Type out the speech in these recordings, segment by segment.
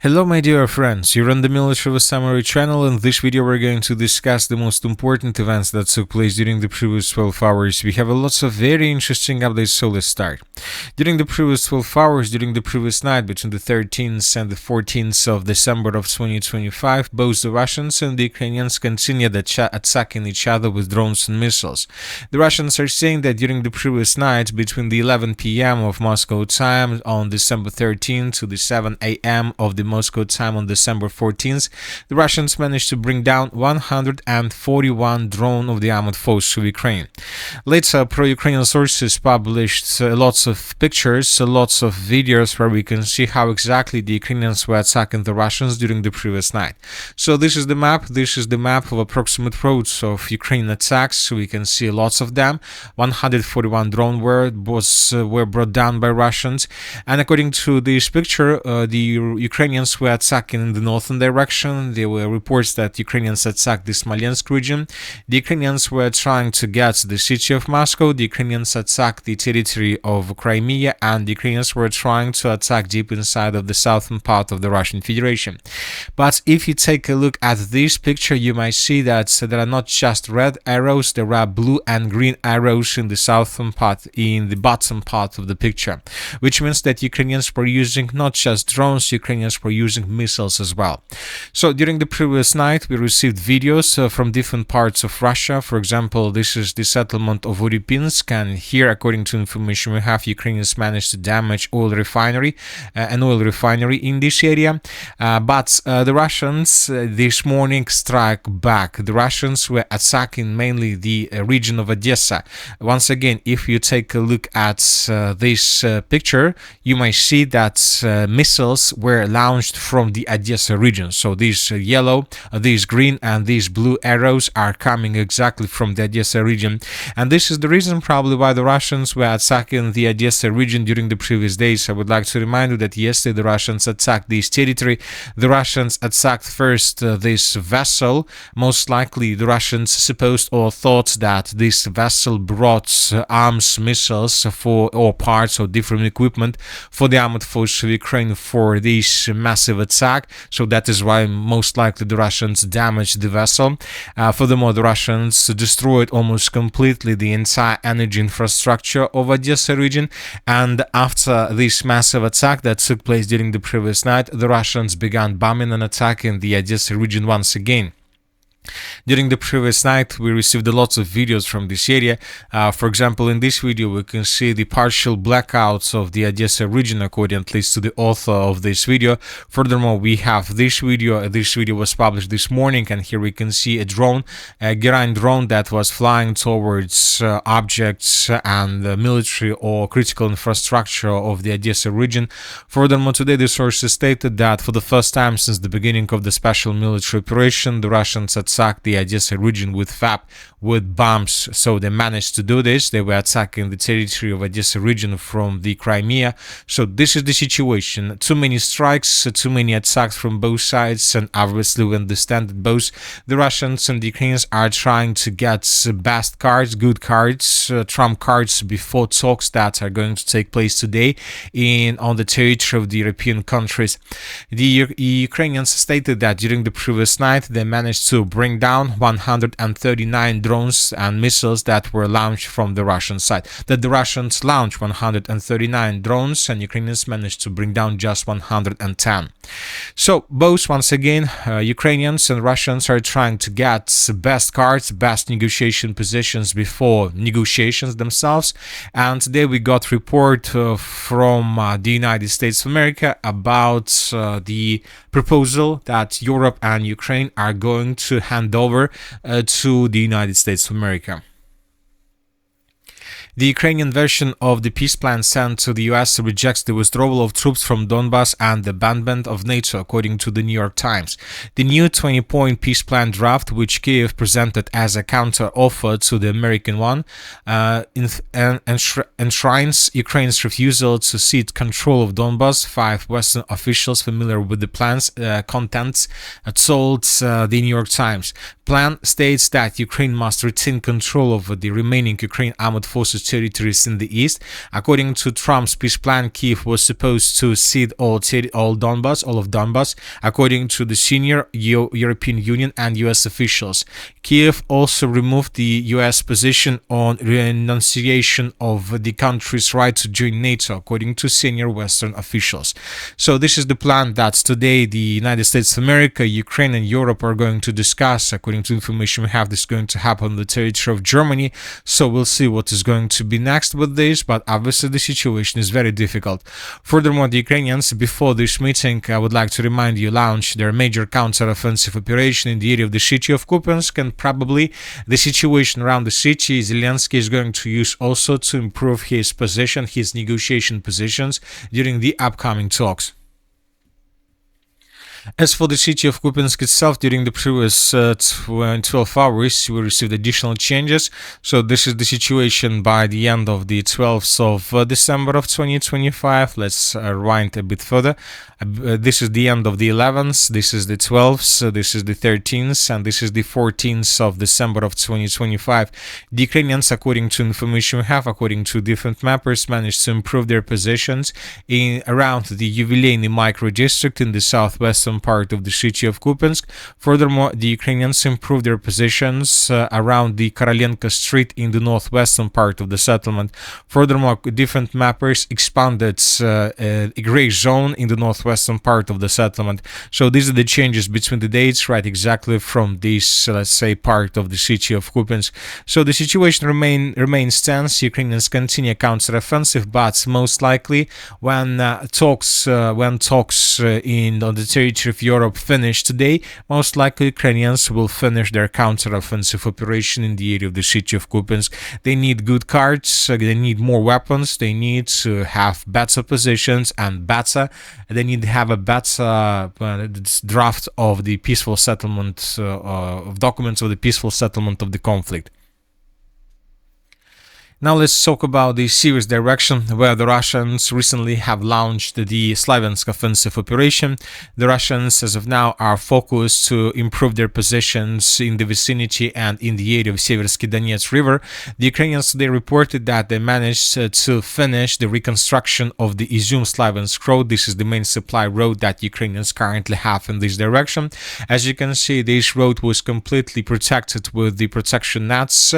Hello my dear friends, you're on the Military Summary channel. In this video we're going to discuss the most important events that took place during the previous 12 hours. We have lots of very interesting updates, so let's start. During the previous 12 hours, during the previous night between the 13th and the 14th of December of 2025, both the Russians and the Ukrainians continued attacking each other with drones and missiles. The Russians are saying that during the previous night between the 11 p.m. of Moscow time on December 13th to the 7 a.m. of the Moscow time on December 14th, the Russians managed to bring down 141 drones of the armed forces of Ukraine. Later, pro-Ukrainian sources published lots of pictures, lots of videos where we can see how exactly the Ukrainians were attacking the Russians during the previous night. So this is the map. This is the map of approximate routes of Ukrainian attacks. So we can see lots of them. 141 drones were brought down by Russians. And according to this picture, the Ukrainians were attacking in the northern direction. There were reports that Ukrainians attacked the Sloviansk region. The Ukrainians were trying to get to the city of Moscow. The Ukrainians attacked the territory of Crimea, and the Ukrainians were trying to attack deep inside of the southern part of the Russian Federation. But if you take a look at this picture, you might see that there are not just red arrows, there are blue and green arrows in the southern part, in the bottom part of the picture, which means that Ukrainians were using not just drones, Ukrainians were using missiles as well. So during the previous night, we received videos from different parts of Russia. For example, this is the settlement of Uripinsk, and here, according to information we have, Ukrainians managed to damage an oil refinery in this area. But the Russians this morning strike back. The Russians were attacking mainly the region of Odessa. Once again, if you take a look at this picture, you might see that missiles were launched from the Odessa region. So these yellow, these green, and these blue arrows are coming exactly from the Odessa region. And this is the reason probably why the Russians were attacking the Odessa region during the previous days. I would like to remind you that yesterday the Russians attacked this territory. The Russians attacked first this vessel. Most likely the Russians supposed or thought that this vessel brought arms, missiles or parts or different equipment for the armed forces of Ukraine for this massive attack. So that is why most likely the Russians damaged the vessel. Furthermore, the Russians destroyed almost completely the entire energy infrastructure of Odessa region. And after this massive attack that took place during the previous night, the Russians began bombing and attacking the Odessa region once again. During the previous night, we received lots of videos from this area. For example, in this video, we can see the partial blackouts of the Odessa region, according at least to the author of this video. Furthermore, we have this video. This video was published this morning, and here we can see a drone, a Gerain drone that was flying towards objects and military or critical infrastructure of the Odessa region. Furthermore, today the sources stated that for the first time since the beginning of the special military operation, the Russians attacked the Odessa region with FAP, with bombs. So they managed to do this. They were attacking the territory of Odessa region from the Crimea. So this is the situation. Too many strikes, too many attacks from both sides, and obviously we understand that both the Russians and the Ukrainians are trying to get best cards, good cards, trump cards before talks that are going to take place today on the territory of the European countries. The Ukrainians stated that during the previous night they managed to bring down 139 drones and missiles that were launched from the Russian side. That the Russians launched 139 drones and Ukrainians managed to bring down just 110. So both, once again, Ukrainians and Russians are trying to get best cards, best negotiation positions before negotiations themselves. And today we got report from the United States of America about the proposal that Europe and Ukraine are going to hand over to the United States of America. The Ukrainian version of the peace plan sent to the US rejects the withdrawal of troops from Donbas and the abandonment of NATO, according to the New York Times. The new 20-point peace plan draft, which Kyiv presented as a counter-offer to the American one, enshrines Ukraine's refusal to cede control of Donbas. 5 Western officials familiar with the plan's contents told the New York Times. Plan states that Ukraine must retain control over the remaining Ukrainian armed forces those territories in the east. According to Trump's peace plan, Kiev was supposed to cede all of Donbas, according to the senior European Union and US officials. Kiev also removed the US position on renunciation of the country's right to join NATO, according to senior Western officials. So this is the plan that today the United States of America, Ukraine, and Europe are going to discuss. According to information we have, this is going to happen on the territory of Germany. So we'll see what is going to be next with this, but obviously the situation is very difficult. Furthermore, the Ukrainians, before this meeting, I would like to remind you, launched their major counter-offensive operation in the area of the city of Kupiansk, and probably the situation around the city, Zelensky is going to use also to improve his position, his negotiation positions during the upcoming talks. As for the city of Kupiansk itself, during the previous 12 hours, we received additional changes. So this is the situation by the end of the 12th of December of 2025. Let's rewind a bit further. This is the end of the 11th, this is the 12th, this is the 13th, and this is the 14th of December of 2025. The Ukrainians, according to information we have, according to different mappers, managed to improve their positions around the Yubileyny micro-district in the southwestern part of the city of Kupiansk. Furthermore, the Ukrainians improved their positions around the Korolenko Street in the northwestern part of the settlement. Furthermore, different mappers expanded a gray zone in the northwestern part of the settlement. So these are the changes between the dates, right, exactly from this, let's say, part of the city of Kupiansk. So the situation remains tense. Ukrainians continue counteroffensive, but most likely when talks on the territory of Europe finish today, most likely Ukrainians will finish their counteroffensive operation in the area of the city of Kupiansk. They need good cards, they need more weapons, they need to have better positions and better. They need to have a better draft of the peaceful settlement, of documents of the peaceful settlement of the conflict. Now let's talk about the Syria's direction, where the Russians recently have launched the Sloviansk offensive operation. The Russians, as of now, are focused to improve their positions in the vicinity and in the area of Seversky Donetsk River. The Ukrainians today reported that they managed to finish the reconstruction of the Izum-Sloviansk road. This is the main supply road that Ukrainians currently have in this direction. As you can see, this road was completely protected with the protection nets,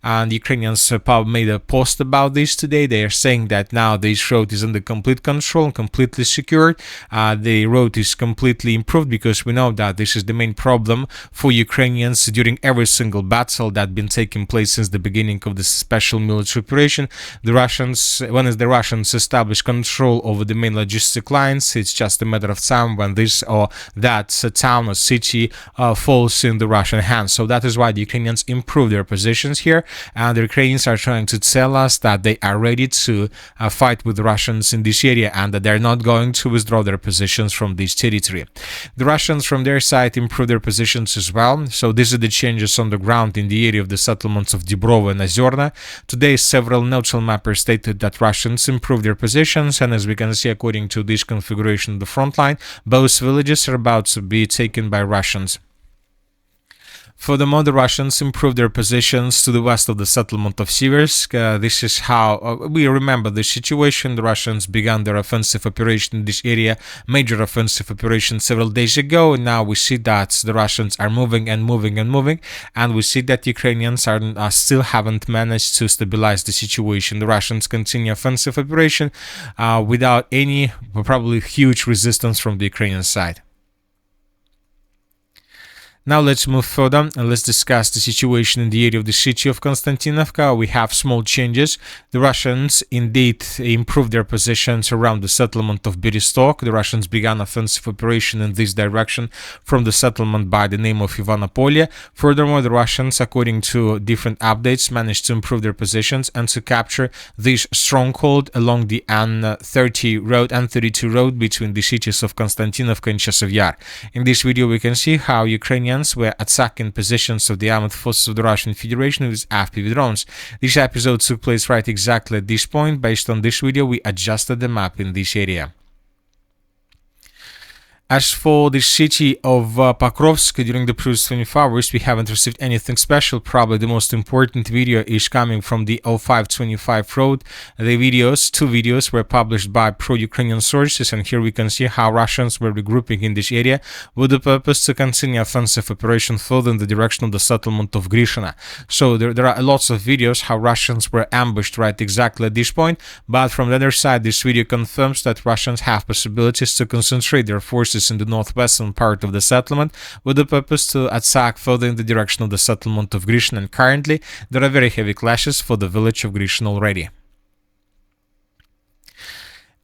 and Ukrainians made a post about this today. They are saying that now this road is under complete control, completely secured. The road is completely improved, because we know that this is the main problem for Ukrainians during every single battle that been taking place since the beginning of this special military operation. The Russians establish control over the main logistic lines, it's just a matter of time when this or that town or city falls in the Russian hands. So that is why the Ukrainians improve their positions here, and the Ukrainians are trying to tell us that they are ready to fight with the Russians in this area, and that they're not going to withdraw their positions from this territory. The Russians from their side improve their positions as well. So these are the changes on the ground in the area of the settlements of Dibrovo and Ozerna. Today several neutral mappers stated that Russians improved their positions, and as we can see, according to this configuration of the front line, both villages are about to be taken by Russians. Furthermore, the Russians improved their positions to the west of the settlement of Seversk. This is how we remember the situation. The Russians began their offensive operation in this area, major offensive operation, several days ago, and now we see that the Russians are moving and moving and moving, and we see that Ukrainians are still haven't managed to stabilize the situation. The Russians continue offensive operation without any probably huge resistance from the Ukrainian side. Now let's move further and let's discuss the situation in the area of the city of Konstantinovka. We have small changes. The Russians indeed improved their positions around the settlement of Bereztok. The Russians began offensive operation in this direction from the settlement by the name of Ivanopolia. Furthermore, the Russians, according to different updates, managed to improve their positions and to capture this stronghold along the N30 road, N32 road between the cities of Konstantinovka and Chasiv Yar. In this video, we can see how Ukrainians were attacking positions of the armed forces of the Russian Federation with FPV drones. This episode took place right exactly at this point. Based on this video, we adjusted the map in this area. As for the city of Pokrovsk, during the previous 24 hours, we haven't received anything special. Probably the most important video is coming from the 0525 road. The videos, two videos, were published by pro-Ukrainian sources, and here we can see how Russians were regrouping in this area with the purpose to continue offensive operation further in the direction of the settlement of Grishina. So there are lots of videos how Russians were ambushed right exactly at this point, but from the other side, this video confirms that Russians have possibilities to concentrate their forces in the northwestern part of the settlement with the purpose to attack further in the direction of the settlement of Grishina, and currently there are very heavy clashes for the village of Grishina already.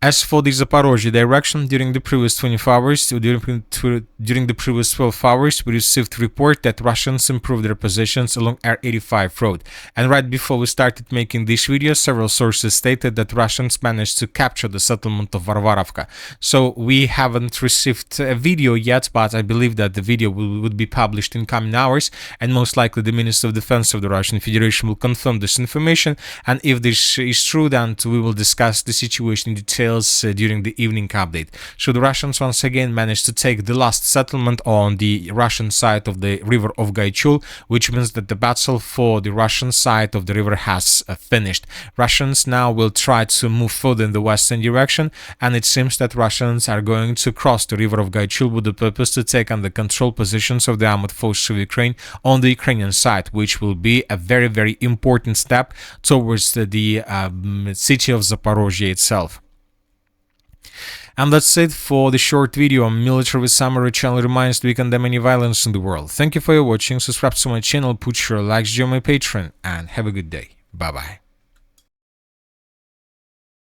As for the Zaporozhye direction, during the previous 24 hours, during the previous 12 hours, we received report that Russians improved their positions along R85 road. And right before we started making this video, several sources stated that Russians managed to capture the settlement of Varvarovka. So we haven't received a video yet, but I believe that the video would be published in coming hours, and most likely the Minister of Defense of the Russian Federation will confirm this information. And if this is true, then we will discuss the situation in detail during the evening update. So the Russians once again managed to take the last settlement on the Russian side of the river of Gaichul, which means that the battle for the Russian side of the river has finished. Russians now will try to move further in the western direction, and it seems that Russians are going to cross the river of Gaichul with the purpose to take under control positions of the armored forces of Ukraine on the Ukrainian side, which will be a very, very important step towards the city of Zaporozhye itself. And that's it for the short video. Military Summary channel reminds we condemn any violence in the world. Thank you for your watching, subscribe to my channel, put your likes, join my Patreon, and have a good day. Bye bye.